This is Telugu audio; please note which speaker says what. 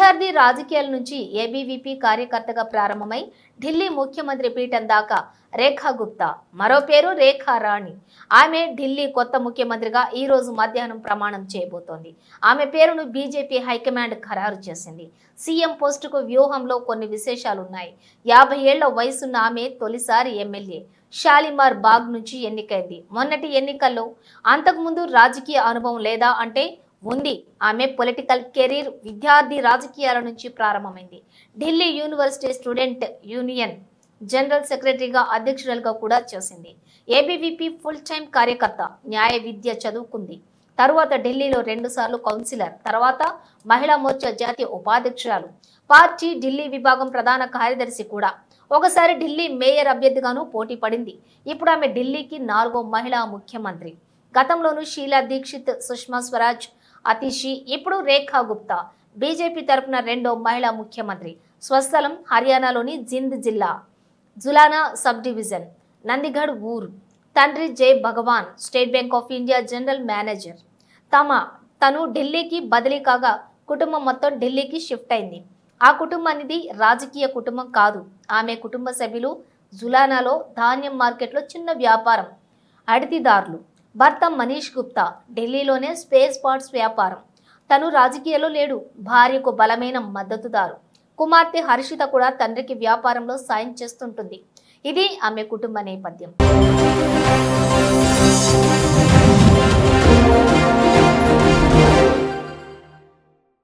Speaker 1: విద్యార్థి రాజకీయాల నుంచి ఏబీవీపీ కార్యకర్తగా ప్రారంభమై ఢిల్లీ ముఖ్యమంత్రి పీఠం దాకా రేఖా గుప్తా, మరో పేరు రేఖా రాణి. ఆమె ఢిల్లీ కొత్త ముఖ్యమంత్రిగా ఈ రోజు మధ్యాహ్నం ప్రమాణం చేయబోతోంది. ఆమె పేరును బీజేపీ హైకమాండ్ ఖరారు చేసింది. సీఎం పోస్టుకు వ్యూహంలో కొన్ని విశేషాలున్నాయి. 50 ఏళ్ల వయసున్న ఆమె తొలిసారి ఎమ్మెల్యే షాలిమార్ బాగ్ నుంచి ఎన్నికైంది. మొన్నటి ఎన్నికల్లో అంతకుముందు రాజకీయ అనుభవం లేదా అంటే ఉంది. ఆమె పొలిటికల్ కెరీర్ విద్యార్థి రాజకీయాల నుంచి ప్రారంభమైంది. Delhi university student union general సెక్రటరీగా అధ్యక్షురాలుగా కూడా చేసింది. ఏబీవీపీ ఫుల్ టైం కార్యకర్త, న్యాయ విద్య చదువుకుంది. తరువాత ఢిల్లీలో 2 సార్లు కౌన్సిలర్, తర్వాత మహిళా మోర్చా జాతీయ ఉపాధ్యక్షురాలు, పార్టీ ఢిల్లీ విభాగం ప్రధాన కార్యదర్శి కూడా. ఒకసారి ఢిల్లీ మేయర్ అభ్యర్థిగాను పోటీ పడింది. ఇప్పుడు ఆమె ఢిల్లీకి 4వ మహిళా ముఖ్యమంత్రి. గతంలోనూ షీలా దీక్షిత్, సుష్మా స్వరాజ్, అతిషి, ఇప్పుడు రేఖా గుప్తా బీజేపీ తరపున 2వ మహిళా ముఖ్యమంత్రి. స్వస్థలం హర్యానాలోని జింద్ జిల్లా, జులానా సబ్ డివిజన్, నందిగఢ్ ఊరు. తండ్రి Jai Bhagwan State Bank of India general manager. తను ఢిల్లీకి బదిలీ కాగా కుటుంబం మొత్తం ఢిల్లీకి షిఫ్ట్ అయింది. ఆ కుటుంబానిది రాజకీయ కుటుంబం కాదు. ఆమె కుటుంబ సభ్యులు జులానాలో ధాన్యం మార్కెట్లో చిన్న వ్యాపారం, అడితిదారులు. భర్త మనీష్ గుప్తా ఢిల్లీలోనే స్పేస్ పార్ట్స్ వ్యాపారం. తను రాజకీయాల్లో లేడు. భార్యకు బలమైన మద్దతుదారు. కుమార్తె హర్షిత కూడా తండ్రికి వ్యాపారంలో సాయం చేస్తుంటుంది. ఇది ఆమె కుటుంబ నేపథ్యం.